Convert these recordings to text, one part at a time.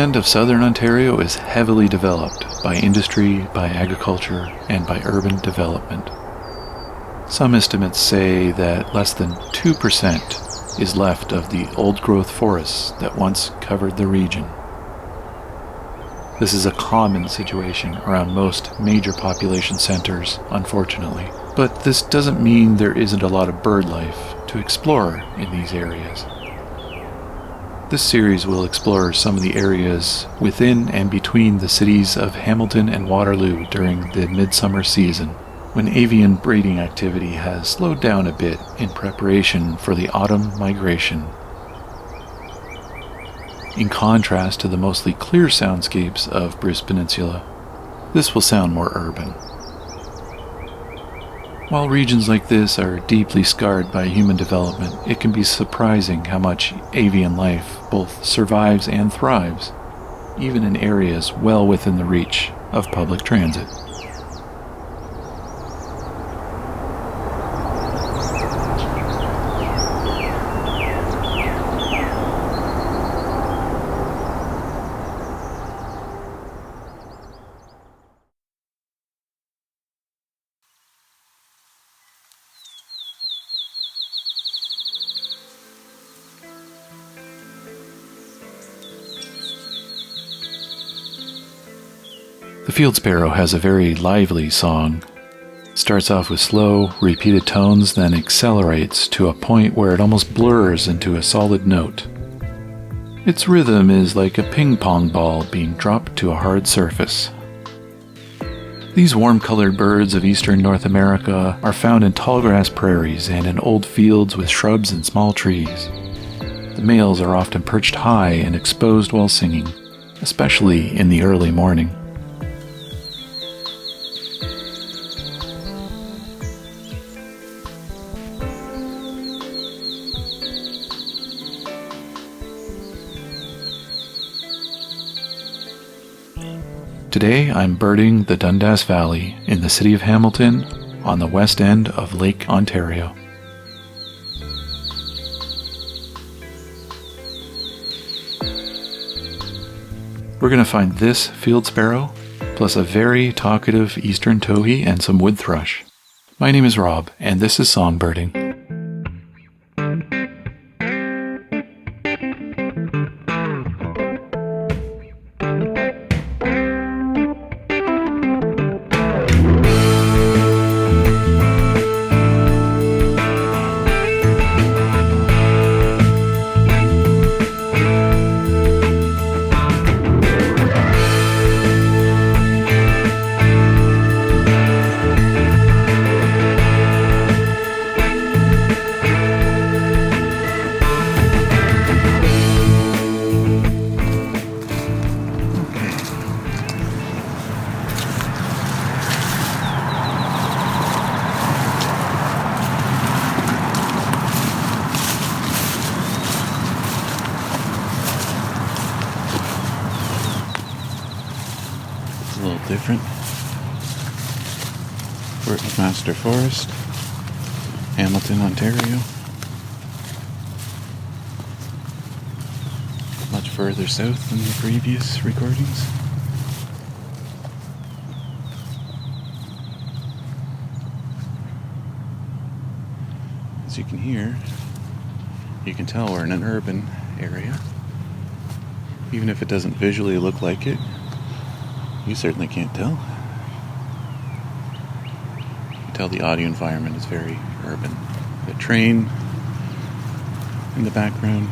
land of southern Ontario is heavily developed by industry, by agriculture, and by urban development. Some estimates say that less than 2% is left of the old-growth forests that once covered the region. This is a common situation around most major population centers, unfortunately. But this doesn't mean there isn't a lot of bird life to explore in these areas. This series will explore some of the areas within and between the cities of Hamilton and Waterloo during the midsummer season, when avian breeding activity has slowed down a bit in preparation for the autumn migration. In contrast to the mostly clear soundscapes of Bruce Peninsula, this will sound more urban. While regions like this are deeply scarred by human development, it can be surprising how much avian life both survives and thrives, even in areas well within the reach of public transit. The field sparrow has a very lively song. It starts off with slow, repeated tones, then accelerates to a point where it almost blurs into a solid note. Its rhythm is like a ping-pong ball being dropped to a hard surface. These warm-colored birds of eastern North America are found in tallgrass prairies and in old fields with shrubs and small trees. The males are often perched high and exposed while singing, especially in the early morning. Today I'm birding the Dundas Valley in the city of Hamilton on the west end of Lake Ontario. We're going to find this field sparrow, plus a very talkative eastern towhee and some wood thrush. My name is Rob, and this is Songbirding. A little different. We're at McMaster Forest, Hamilton, Ontario. Much further south than the previous recordings. As you can hear, you can tell we're in an urban area. Even if it doesn't visually look like it, you certainly can't tell. You can tell the audio environment is very urban. The train in the background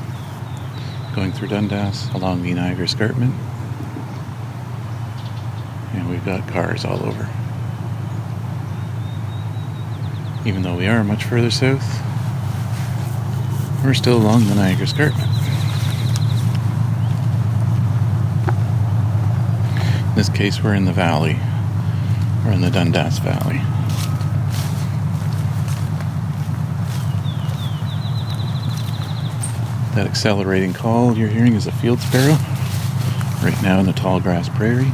going through Dundas along the Niagara Escarpment. And we've got cars all over. Even though we are much further south, we're still along the Niagara Escarpment. In this case, we're in the valley. We're in the Dundas Valley. That accelerating call you're hearing is a field sparrow, right now in the tallgrass prairie.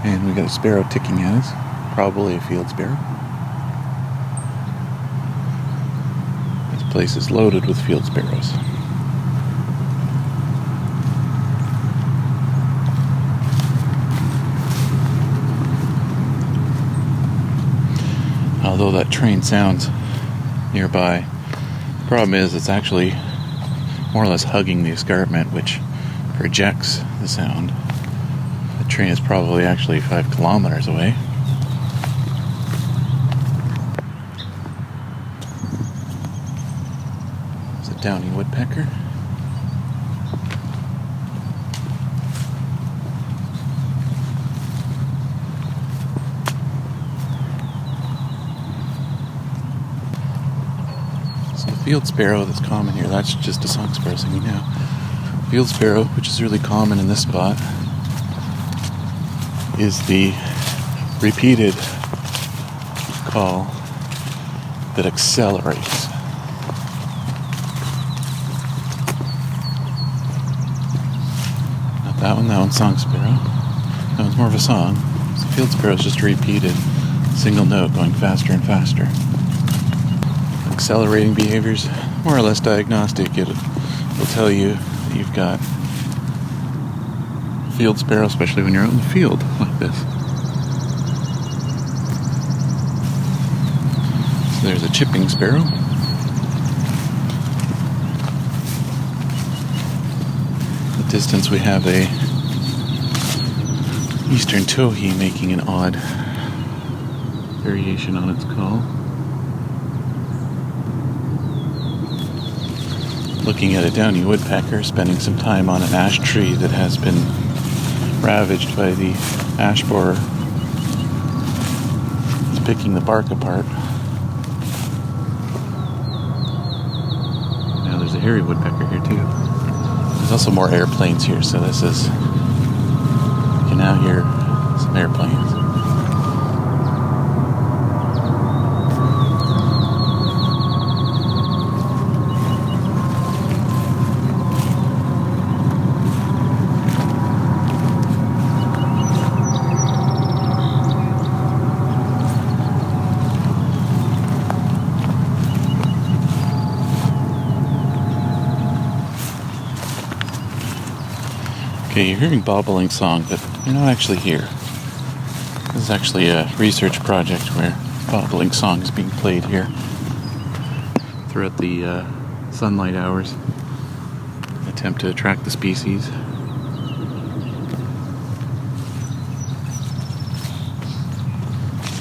And we got a sparrow ticking at us, probably a field sparrow. place is loaded with field sparrows. Although that train sounds nearby, the problem is it's actually more or less hugging the escarpment, which projects the sound. The train is probably actually 5 kilometers away. It's a downy woodpecker. Field sparrow that's common here, that's just a song sparrow singing now. Field sparrow, which is really common in this spot, is the repeated call that accelerates. Not that one, that one's song sparrow. That one's more of a song. So field sparrow is just a repeated single note going faster and faster. Accelerating behaviors, more or less diagnostic. It will tell you that you've got field sparrow, especially when you're out in the field like this. So there's a chipping sparrow. In the distance we have a eastern towhee making an odd variation on its call. Looking at a downy woodpecker spending some time on an ash tree that has been ravaged by the ash borer. It's picking the bark apart. Now there's a hairy woodpecker here too. There's also more airplanes here, so this is, you can now hear some airplanes. Okay, you're hearing bobbling song, but you're not actually here. This is actually a research project where bobbling song is being played here throughout the sunlight hours. An attempt to attract the species.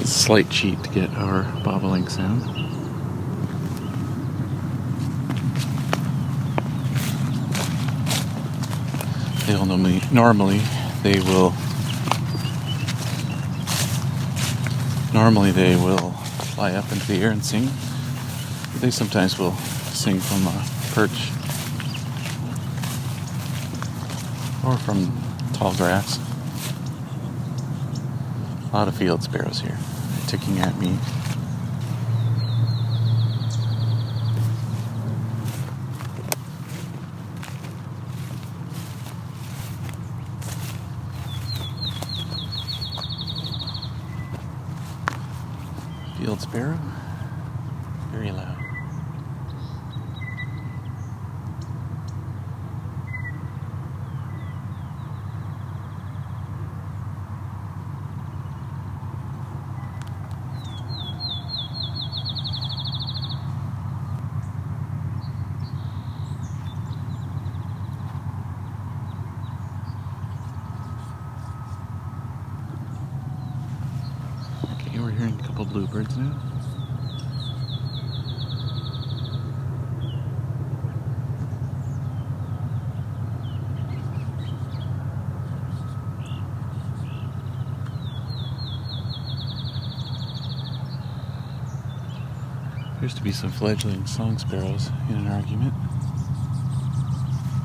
It's a slight cheat to get our bobbling sound. Normally they will fly up into the air and sing. But they sometimes will sing from a perch or from tall grass. A lot of field sparrows here. They're ticking at me. Field sparrow, very loud. Okay, we're hearing a couple bluebirds now. Appears to be some fledgling song sparrows in an argument.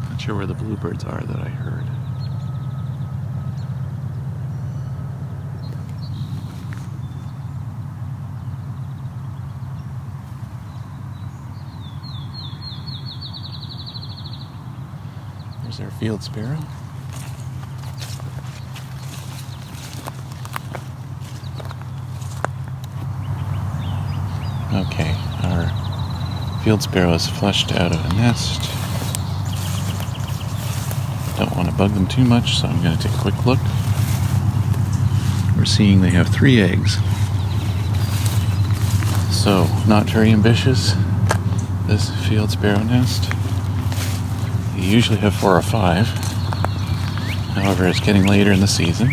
Not sure where the bluebirds are that I heard. There's our field sparrow. Okay, our Field sparrow is flushed out of a nest. Don't want to bug them too much, so I'm going to take a quick look. We're seeing they have 3 eggs. So, not very ambitious, this field sparrow nest. You usually have 4 or 5. However, it's getting later in the season.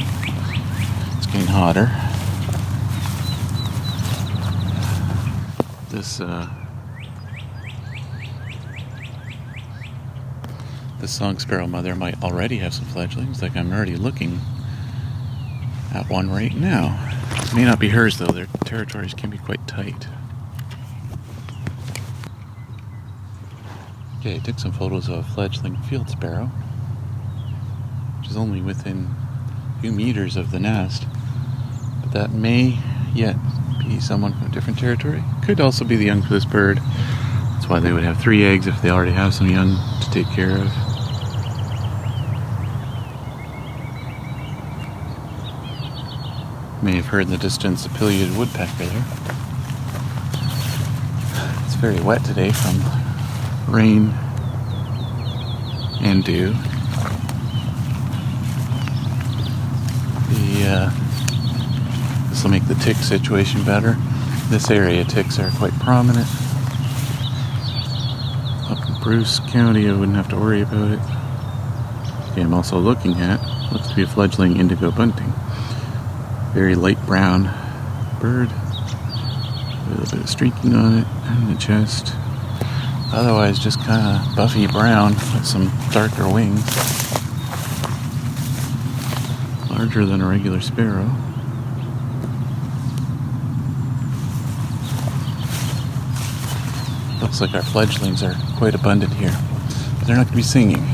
It's getting hotter. This song sparrow mother might already have some fledglings, like I'm already looking at one right now. It may not be hers though, their territories can be quite tight. Okay, I took some photos of a fledgling field sparrow, which is only within a few meters of the nest, but that may yet be someone from a different territory. Could also be the young for this bird. That's why they would have 3 eggs if they already have some young to take care of. May have heard in the distance a pileated woodpecker there. It's very wet today from rain and dew. This will make the tick situation better. This area ticks are quite prominent. Up in Bruce County I wouldn't have to worry about it. Okay, I'm also looking at, looks to be a fledgling indigo bunting. Very light brown bird. A little bit of streaking on it and the chest. Otherwise just kind of buffy brown with some darker wings. Larger than a regular sparrow. Looks like our fledglings are quite abundant here, but they're not going to be singing,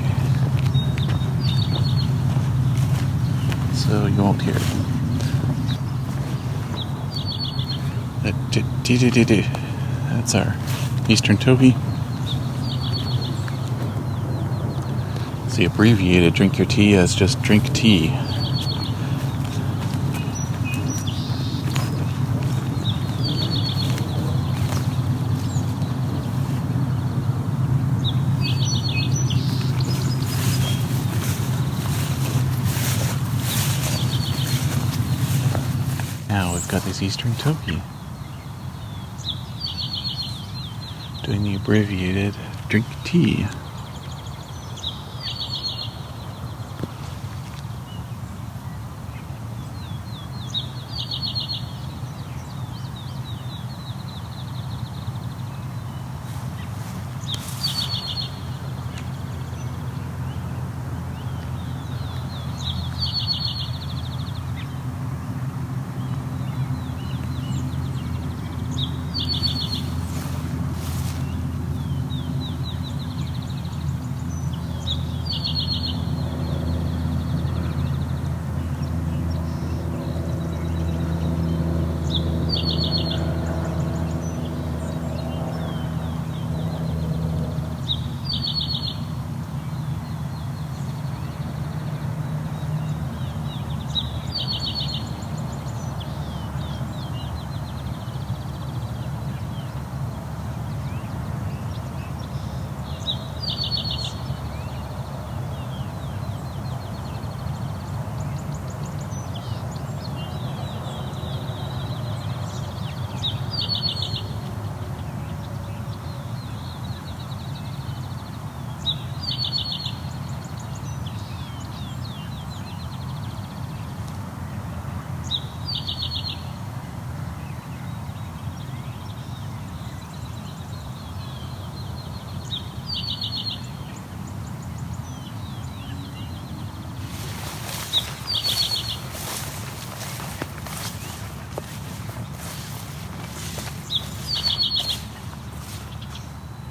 so you won't hear it. That's our eastern towhee. It's the abbreviated drink your tea as just drink tea. Now we've got this eastern towhee doing the abbreviated drink tea.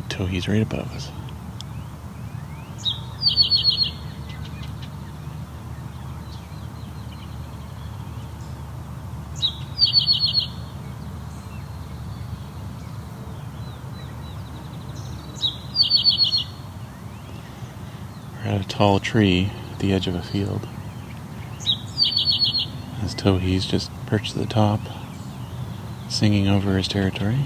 Towhee's right above us. We're at a tall tree at the edge of a field. This Towhee's just perched at the top, singing over his territory.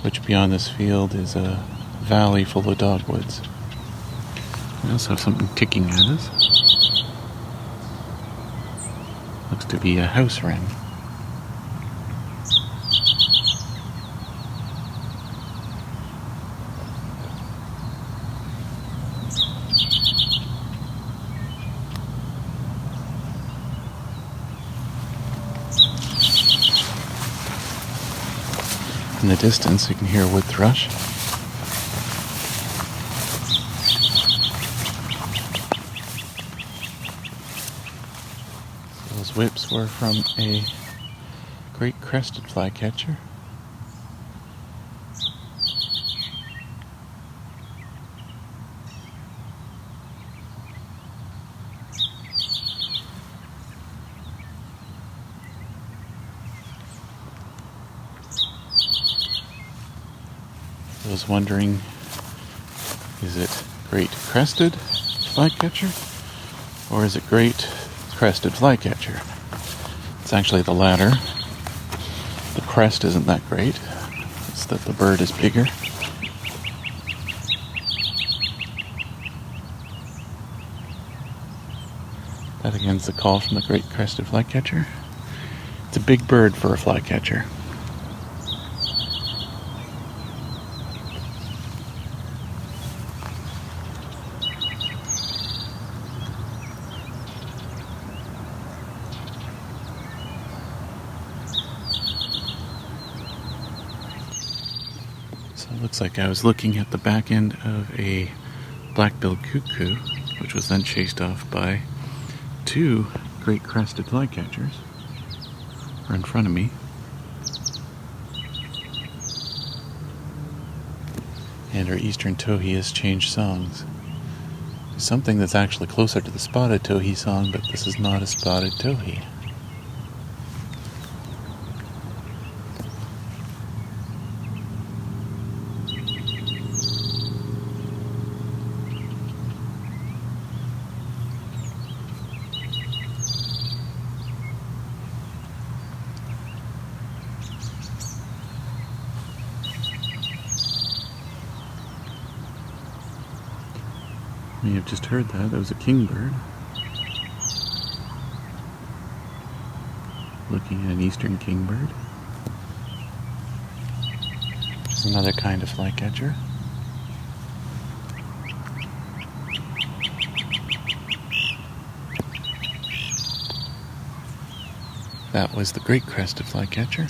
which beyond this field is a valley full of dogwoods. We also have something ticking at us. Looks to be a house wren. In the distance, you can hear a wood thrush. Those whips were from a great crested flycatcher. I was wondering, is it great crested flycatcher or is it great crested flycatcher? It's actually the latter. The crest isn't that great. It's that the bird is bigger. That again's the call from the great crested flycatcher. It's a big bird for a flycatcher. So it looks like I was looking at the back end of a black-billed cuckoo, which was then chased off by two great crested flycatchers, are in front of me. And our eastern towhee has changed songs. There's something that's actually closer to the spotted towhee song, but this is not a spotted towhee. You may have just heard that. That was a kingbird. Looking at an eastern kingbird. Which is another kind of flycatcher. That was the great crested flycatcher.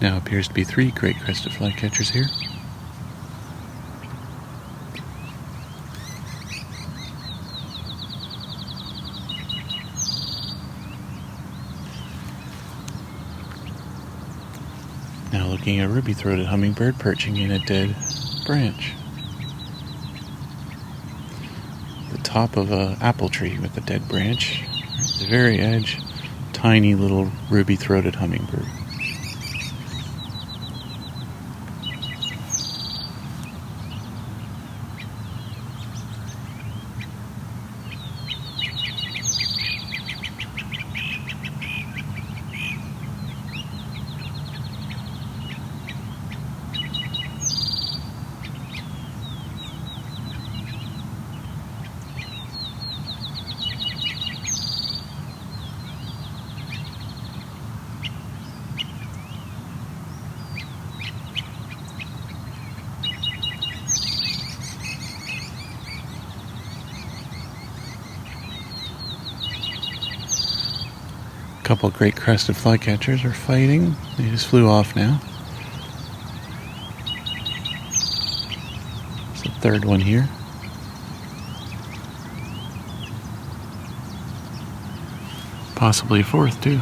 Now appears to be three great crested flycatchers here. Now looking at a ruby-throated hummingbird perching in a dead branch. The top of an apple tree with a dead branch. At the very edge, tiny little ruby-throated hummingbird. A couple of great crested flycatchers are fighting. They just flew off now. It's the third one here. Possibly a fourth too.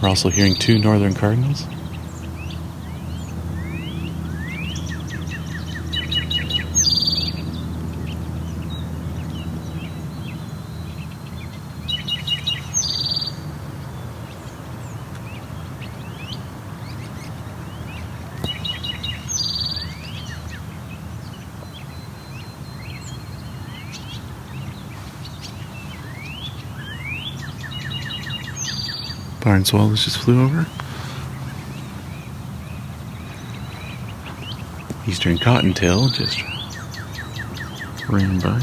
We're also hearing 2 northern cardinals. Barn swallows just flew over. Eastern cottontail just ran by.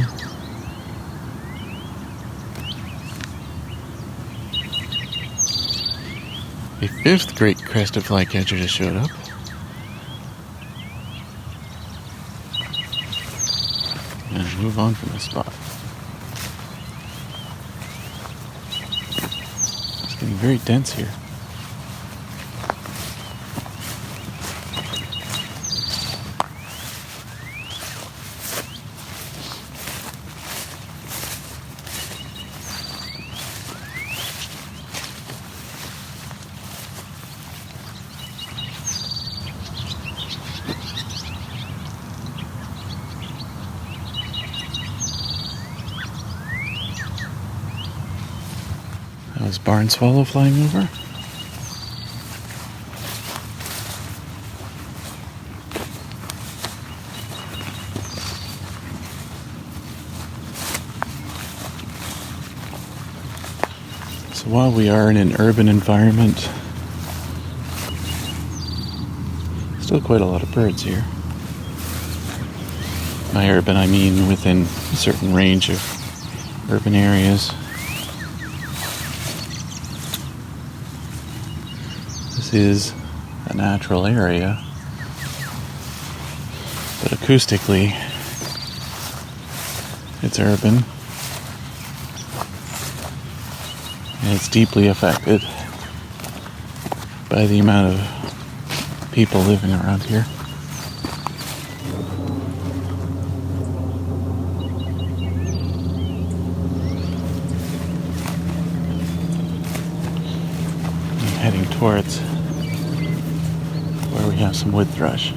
A 5th great crested flycatcher just showed up. And move on from this spot. It's getting very dense here. That was barn swallow flying over. So while we are in an urban environment, still quite a lot of birds here. By urban, I mean within a certain range of urban areas. This is a natural area, but acoustically, it's urban, and it's deeply affected by the amount of people living around here. I'm heading towards where we have some wood thrush.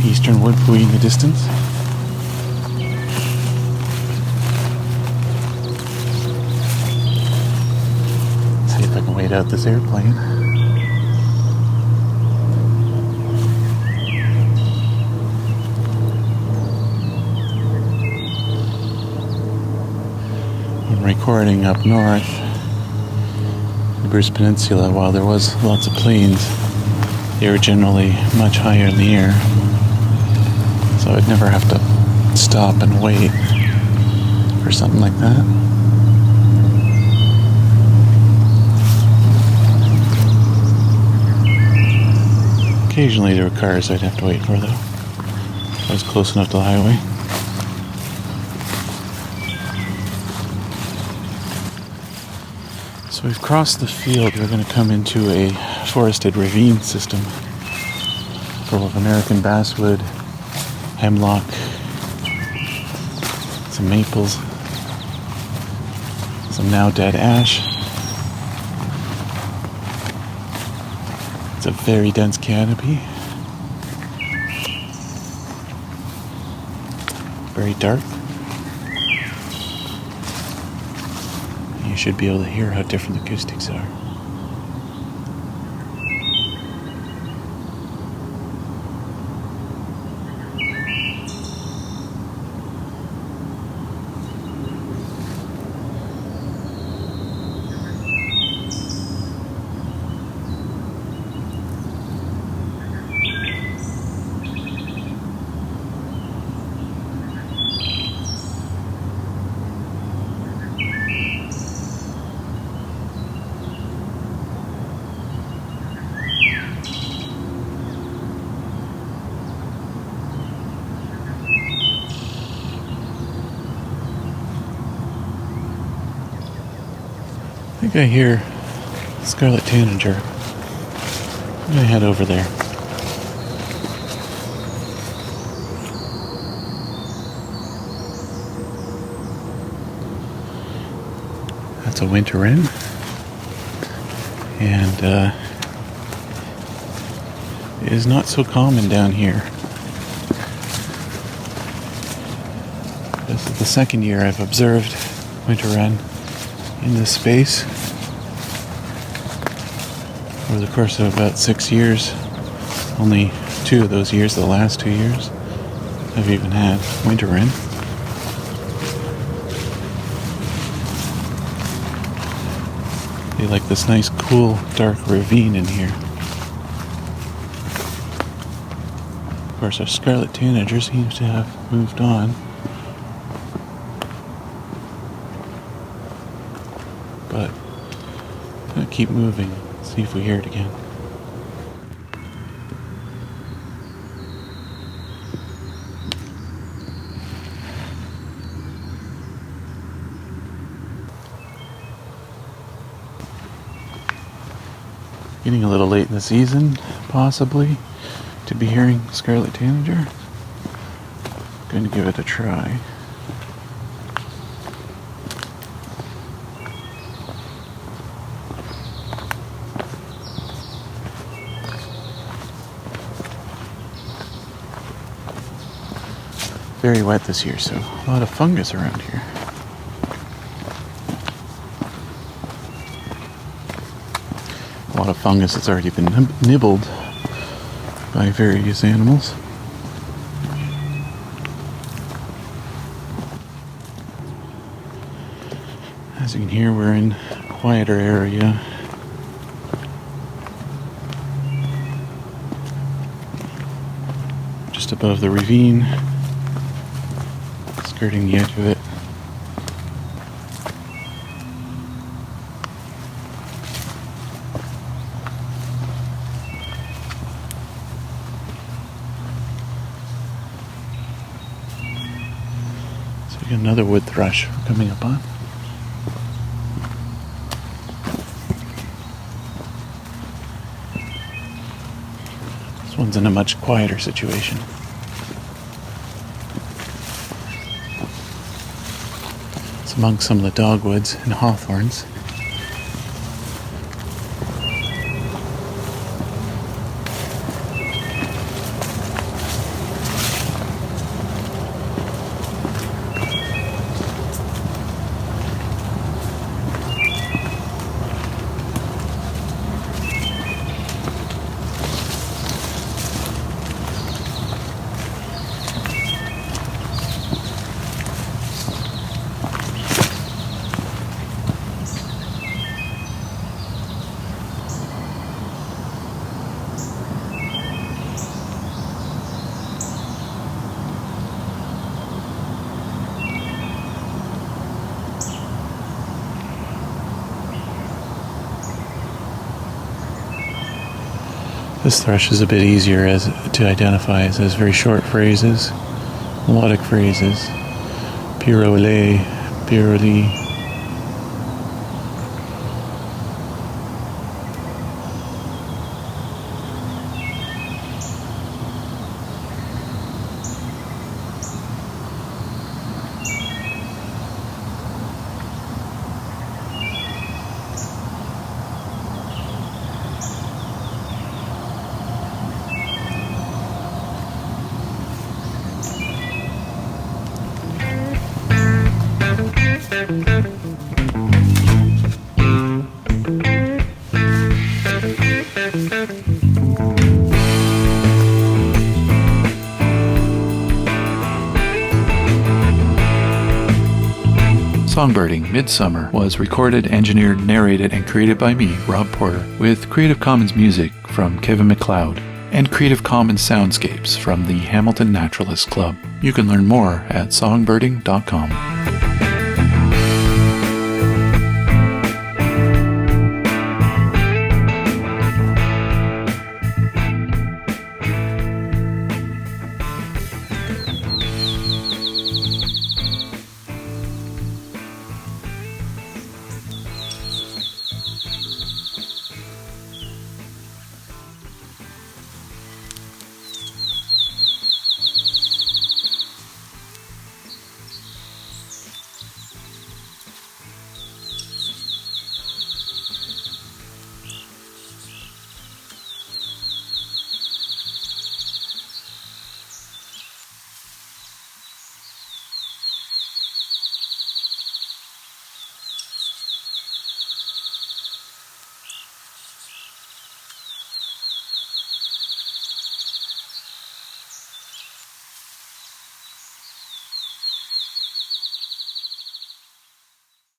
Eastern wood pooey in the distance. Let's see if I can wait out this airplane. I'm recording up north, the Bruce Peninsula. While there was lots of planes, they were generally much higher in the air. So I'd never have to stop and wait for something like that. Occasionally there were cars I'd have to wait for, though. I was close enough to the highway. So we've crossed the field. We're going to come into a forested ravine system full of American basswood, hemlock, some maples, some now dead ash. It's a very dense canopy. Very dark. should be able to hear how different the acoustics are. I think I hear scarlet tanager. I'm gonna head over there. That's a winter wren, and it is not so common down here. This is the second year I've observed winter wren in this space. Over the course of about 6 years, only 2 of those years, the last 2 years, I've even had winter wren. They like this nice, cool, dark ravine in here. Of course, our scarlet tanager seems to have moved on. But I'm gonna keep moving, see if we hear it again. Getting a little late in the season, possibly, to be hearing scarlet tanager. Going to give it a try. Very wet this year, so a lot of fungus around here. A lot of fungus that's already been nibbled by various animals. As you can hear, we're in a quieter area. Just above the ravine. Skirting the edge of it. So we got another wood thrush we're coming up on. This one's in a much quieter situation. Among some of the dogwoods and hawthorns. This thrush is a bit easier to identify, as it has very short phrases, melodic phrases. Pirole, piroli. Songbirding Midsummer was recorded, engineered, narrated, and created by me, Rob Porter, with Creative Commons music from Kevin MacLeod and Creative Commons soundscapes from the Hamilton Naturalist Club. You can learn more at songbirding.com.